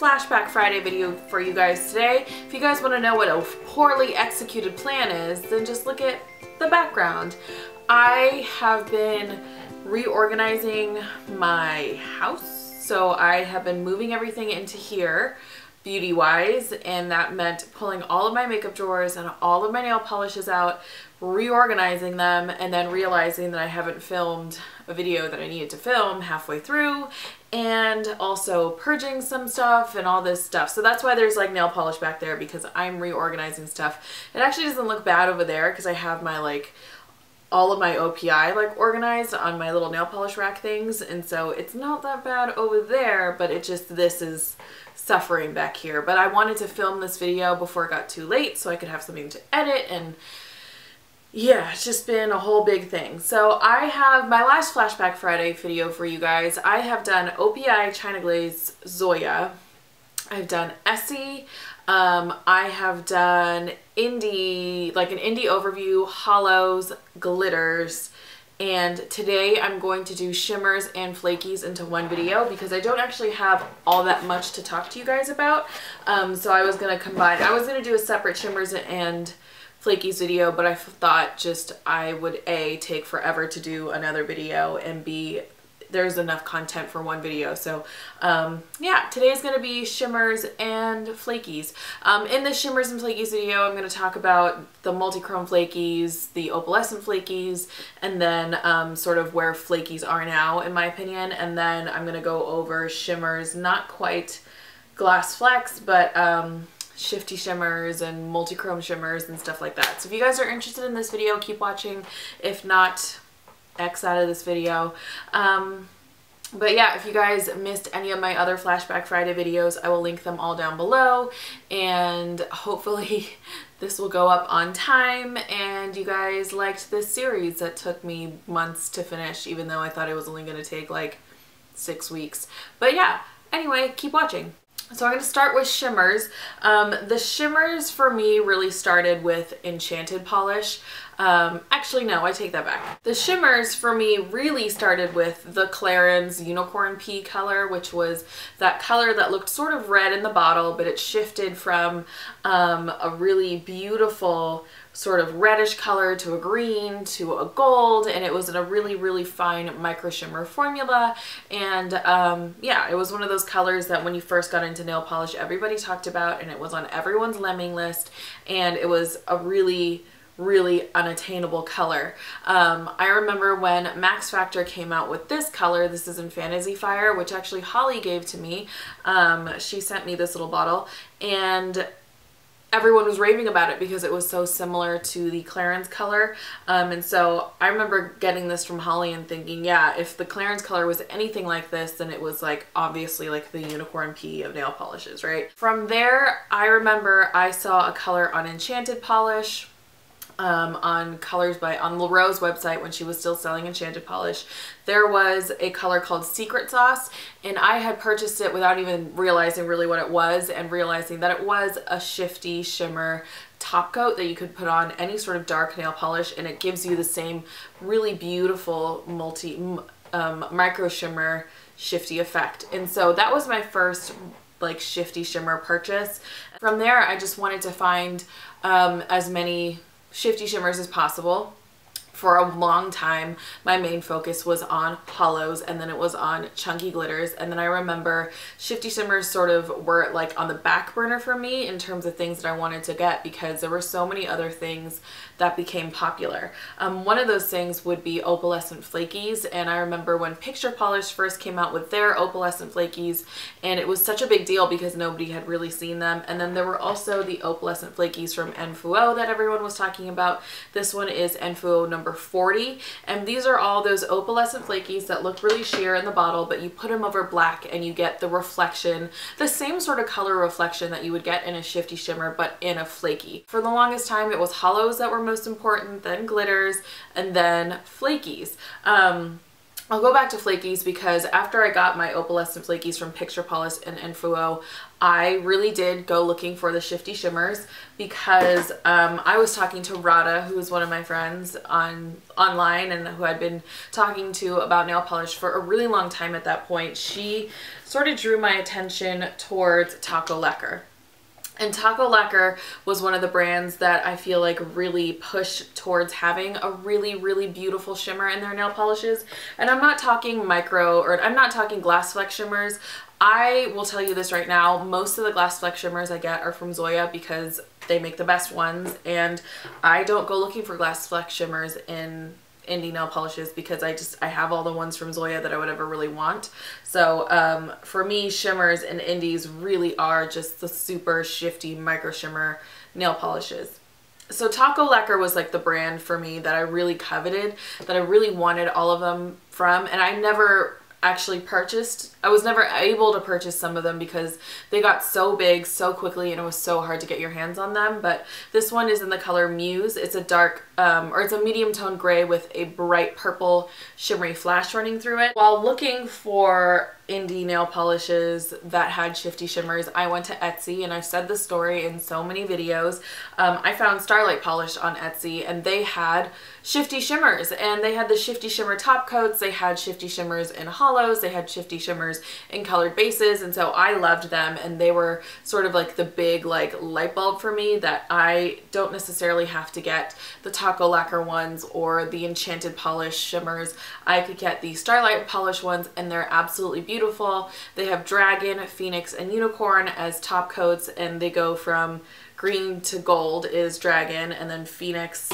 Flashback Friday video for you guys today. If you guys want to know what a poorly executed plan is, then just look at the background. I have been reorganizing my house, so I have been moving everything into here beauty wise, and that meant pulling all of my makeup drawers and all of my nail polishes out, reorganizing them, and then realizing that I haven't filmed a video that I needed to film halfway through, and also purging some stuff and all this stuff. So that's why there's like nail polish back there, because I'm reorganizing stuff. It actually doesn't look bad over there because I have my all of my OPI organized on my little nail polish rack things, and so it's not that bad over there, but it just, this is suffering back here. But I wanted to film this video before it got too late so I could have something to edit, and yeah, it's just been a whole big thing. So I have my last Flashback Friday video for you guys. I have done OPI China Glaze Zoya. I've done Essie. I have done indie, like an indie overview, hollows, glitters, and today I'm going to do shimmers and flakies into one video because I don't actually have all that much to talk to you guys about. So I was going to combine, I was going to do a separate shimmers and flakies video, but I thought just I would A, take forever to do another video, and B, there's enough content for one video. So yeah, today is going to be shimmers and flakies. In this shimmers and flakies video, I'm going to talk about the multi-chrome flakies, the opalescent flakies, and then sort of where flakies are now in my opinion, and then I'm going to go over shimmers, not quite glass flex, but shifty shimmers and multi-chrome shimmers and stuff like that. So if you guys are interested in this video, keep watching. If not, X out of this video. But yeah, if you guys missed any of my other Flashback Friday videos, I will link them all down below, and hopefully this will go up on time and you guys liked this series that took me months to finish, even though I thought it was only going to take like 6 weeks. But yeah, anyway, keep watching. So I'm going to start with shimmers. The shimmers for me really started with Enchanted Polish. Actually, no, I take that back. The shimmers for me really started with the Clarins Unicorn Pea color, which was that color that looked sort of red in the bottle, but it shifted from a really beautiful sort of reddish color to a green to a gold, and it was in a really, really fine micro shimmer formula. And yeah, it was one of those colors that when you first got into nail polish, everybody talked about, and it was on everyone's lemming list, and it was a really unattainable color. I remember when Max Factor came out with this color, this is in Fantasy Fire, which actually Holly gave to me. She sent me this little bottle, and everyone was raving about it because it was so similar to the Clarins color. And so I remember getting this from Holly and thinking, yeah, if the Clarins color was anything like this, then it was like obviously like the unicorn pea of nail polishes, right? From there, I remember I saw a color on Enchanted Polish, on Colors by, on Llarowe's website when she was still selling Enchanted Polish. There was a color called Secret Sauce, and I had purchased it without even realizing really what it was, and realizing that it was a shifty shimmer top coat that you could put on any sort of dark nail polish, and it gives you the same really beautiful micro shimmer shifty effect. And so that was my first like shifty shimmer purchase. From there, I just wanted to find as many shifty shimmers as possible. For a long time, my main focus was on hollows, and then it was on chunky glitters, and then I remember shifty shimmers sort of were like on the back burner for me in terms of things that I wanted to get, because there were so many other things that became popular. One of those things would be opalescent flakies, and I remember when Picture Polish first came out with their opalescent flakies, and it was such a big deal because nobody had really seen them. And then there were also the opalescent flakies from Nfu Oh that everyone was talking about. This one is Nfu Oh number 40, and these are all those opalescent flakies that look really sheer in the bottle, but you put them over black and you get the reflection, the same sort of color reflection that you would get in a shifty shimmer, but in a flaky. For the longest time, it was hollows that were most important, then glitters, and then flakies. I'll go back to Flakies because after I got my opalescent Flakies from Picture Polish and Nfu Oh, I really did go looking for the shifty shimmers because I was talking to Rada, who is one of my friends online and who I'd been talking to about nail polish for a really long time at that point. She sort of drew my attention towards Takko Lacquer. And Takko Lacquer was one of the brands that I feel like really pushed towards having a really, really beautiful shimmer in their nail polishes. And I'm not talking micro, or I'm not talking glass flex shimmers. I will tell you this right now, most of the glass flex shimmers I get are from Zoya because they make the best ones. And I don't go looking for glass flex shimmers in indie nail polishes because I have all the ones from Zoya that I would ever really want. So for me, shimmers and indies really are just the super shifty micro shimmer nail polishes. So Takko Lacquer was like the brand for me that I really coveted, that I really wanted all of them from, and I never actually purchased. I was never able to purchase some of them because they got so big so quickly and it was so hard to get your hands on them. But this one is in the color Muse. It's a dark or it's a medium tone gray with a bright purple shimmery flash running through it. While looking for indie nail polishes that had shifty shimmers, I went to Etsy, and I've said this story in so many videos. I found Starlight Polish on Etsy, and they had shifty shimmers, and they had the shifty shimmer top coats, they had shifty shimmers in hollows, they had shifty shimmers in colored bases, and so I loved them, and they were sort of like the big like light bulb for me that I don't necessarily have to get the Takko Lacquer ones or the Enchanted Polish shimmers. I could get the Starlight Polish ones, and they're absolutely beautiful. They have dragon, phoenix, and unicorn as top coats, and they go from green to gold is dragon, and then phoenix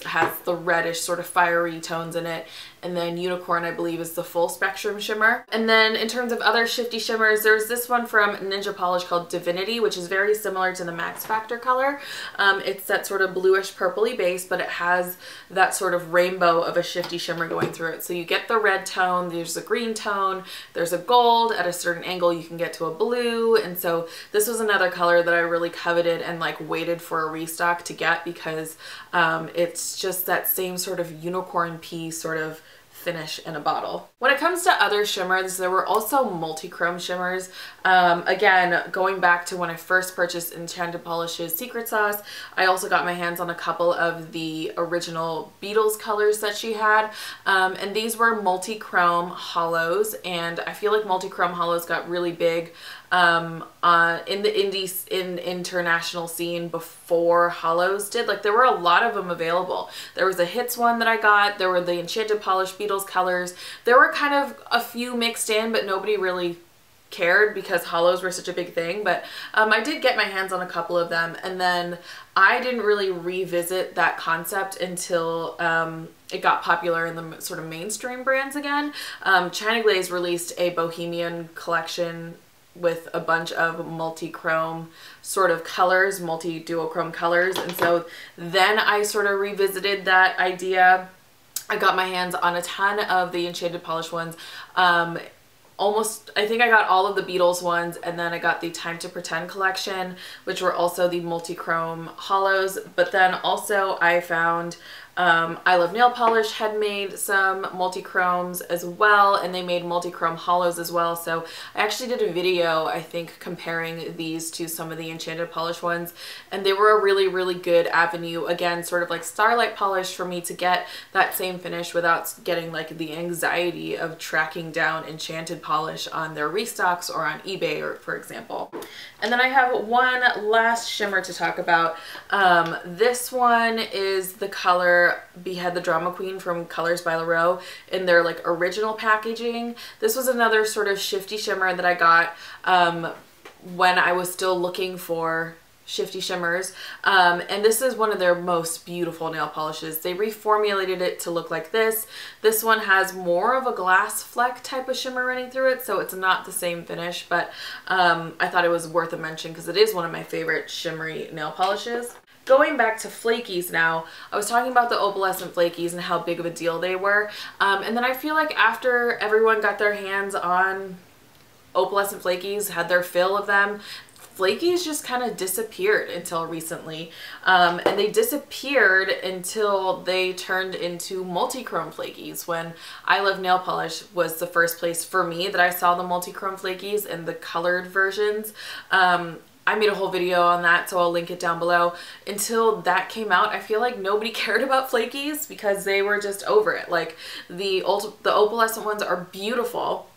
has the reddish sort of fiery tones in it, and then unicorn I believe is the full spectrum shimmer. And then in terms of other shifty shimmers, there's this one from Ninja Polish called Divinity, which is very similar to the Max Factor color. It's that sort of bluish purpley base, but it has that sort of rainbow of a shifty shimmer going through it. So you get the red tone, there's a green tone, there's a gold, at a certain angle you can get to a blue, and so this was another color that I really coveted and like waited for a restock to get because it's just that same sort of unicorn pea sort of finish in a bottle. When it comes to other shimmers, there were also multi-chrome shimmers. Again, going back to when I first purchased Enchanted Polish's Secret Sauce, I also got my hands on a couple of the original Beatles colors that she had, and these were multi-chrome hollows, and I feel like multi-chrome hollows got really big in the international scene before hollows did. Like there were a lot of them available. There was a Hits one that I got, there were the Enchanted Polish Beatles colors, there were kind of a few mixed in, but nobody really cared because hollows were such a big thing. But I did get my hands on a couple of them, and then I didn't really revisit that concept until it got popular in the sort of mainstream brands again. China Glaze released a Bohemian collection with a bunch of multi-chrome sort of colors, multi-duochrome colors, and so then I sort of revisited that idea. I got my hands on a ton of the Enchanted Polish ones. I think I got all of the Beatles ones, and then I got the Time to Pretend collection, which were also the multi-chrome hollows. But then also I found I Love Nail Polish had made some multi-chromes as well, and they made multi-chrome hollows as well. So I actually did a video, I think, comparing these to some of the Enchanted Polish ones, and they were a really, really good avenue, again, sort of like Starlight Polish, for me to get that same finish without getting like the anxiety of tracking down Enchanted Polish on their restocks or on eBay, or for example. And then I have one last shimmer to talk about. This one is the color Behead the Drama Queen from Colors by Llarowe in their like original packaging. This was another sort of shifty shimmer that I got when I was still looking for shifty shimmers, and this is one of their most beautiful nail polishes. They reformulated it to look like this. This one has more of a glass fleck type of shimmer running through it, so it's not the same finish, but I thought it was worth a mention because it is one of my favorite shimmery nail polishes. Going back to Flakies now, I was talking about the opalescent Flakies and how big of a deal they were, and then I feel like after everyone got their hands on opalescent Flakies, had their fill of them, Flakies just kind of disappeared until recently. And they disappeared until they turned into multi-chrome Flakies, when I Love Nail Polish was the first place for me that I saw the multi-chrome Flakies and the colored versions. I made a whole video on that, so I'll link it down below. Until that came out, I feel like nobody cared about Flakies because they were just over it. Like the opalescent ones are beautiful.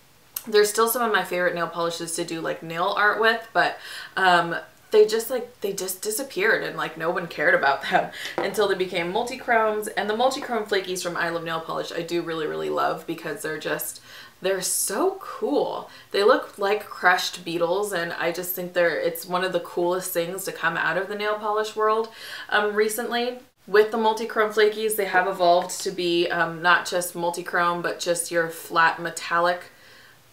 They're still some of my favorite nail polishes to do like nail art with, but they just disappeared and like no one cared about them until they became multi-chromes. And the multi-chrome Flakies from I Love Nail Polish I do really love because they're so cool. They look like crushed beetles, and I just think it's one of the coolest things to come out of the nail polish world recently. With the multi-chrome Flakies, they have evolved to be not just multi-chrome, but just your flat metallic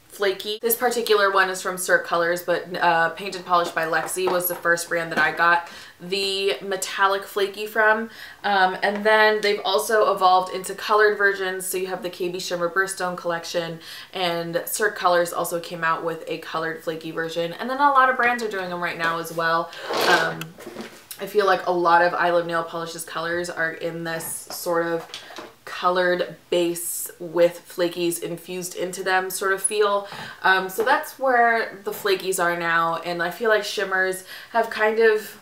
flaky. This particular one is from Cirque Colors, but Painted Polish by Lexi was the first brand that I got the metallic flaky from. And then they've also evolved into colored versions. So you have the KB Shimmer Birthstone collection, and Cirque Colors also came out with a colored flaky version. And then a lot of brands are doing them right now as well. I feel like a lot of I Love Nail Polish's colors are in this sort of colored base with Flakies infused into them sort of feel. So that's where the Flakies are now, and I feel like Shimmers have kind of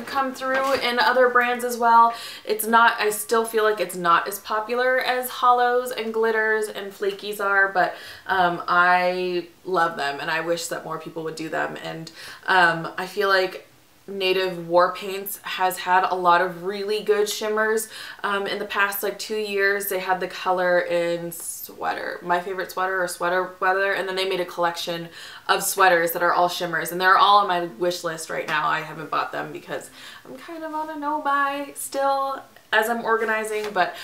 come through in other brands as well. I still feel like it's not as popular as Hollows and Glitters and Flakies are, but I love them and I wish that more people would do them. And I feel like Native War Paints has had a lot of really good shimmers. In the past like 2 years, they had the color in Sweater, My Favorite Sweater, or Sweater Weather, and then they made a collection of sweaters that are all shimmers, and they're all on my wish list right now. I haven't bought them because I'm kind of on a no-buy still as I'm organizing, but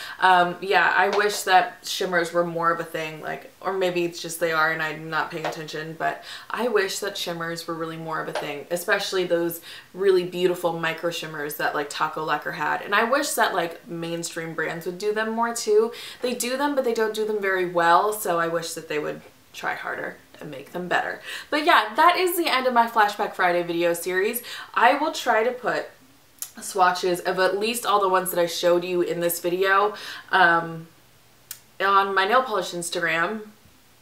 yeah, I wish that shimmers were more of a thing, like, or maybe it's just they are and I'm not paying attention, but I wish that shimmers were really more of a thing, especially those really beautiful micro shimmers that like Takko Lacquer had. And I wish that like mainstream brands would do them more too. They do them, but they don't do them very well, so I wish that they would try harder and make them better. But yeah, that is the end of my Flashback Friday video series. I will try to put swatches of at least all the ones that I showed you in this video on my nail polish Instagram,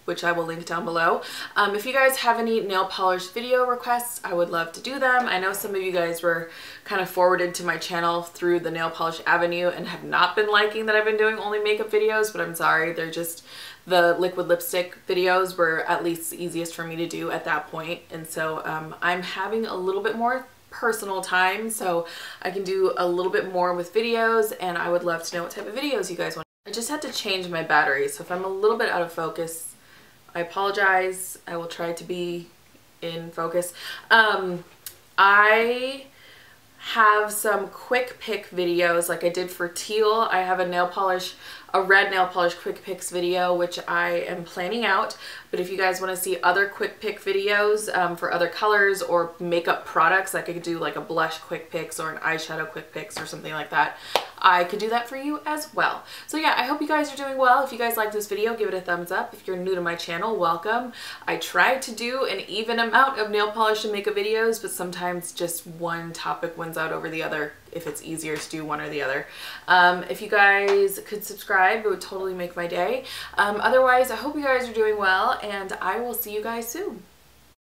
which I will link down below. If you guys have any nail polish video requests, I would love to do them. I know some of you guys were kind of forwarded to my channel through the Nail Polish Avenue and have not been liking that I've been doing only makeup videos, but I'm sorry, they're just, the liquid lipstick videos were at least the easiest for me to do at that point. And so I'm having a little bit more personal time, so I can do a little bit more with videos, and I would love to know what type of videos you guys want. I just had to change my battery, so if I'm a little bit out of focus, I apologize. I will try to be in focus. I have some quick pick videos like I did for teal. I have a red nail polish quick picks video, which I am planning out. But if you guys want to see other quick pick videos for other colors or makeup products, like I could do like a blush quick picks or an eyeshadow quick picks or something like that, I could do that for you as well. So yeah, I hope you guys are doing well. If you guys like this video, give it a thumbs up. If you're new to my channel, welcome. I try to do an even amount of nail polish and makeup videos, but sometimes just one topic wins out over the other if it's easier to do one or the other. If you guys could subscribe, it would totally make my day. Otherwise, I hope you guys are doing well, and I will see you guys soon.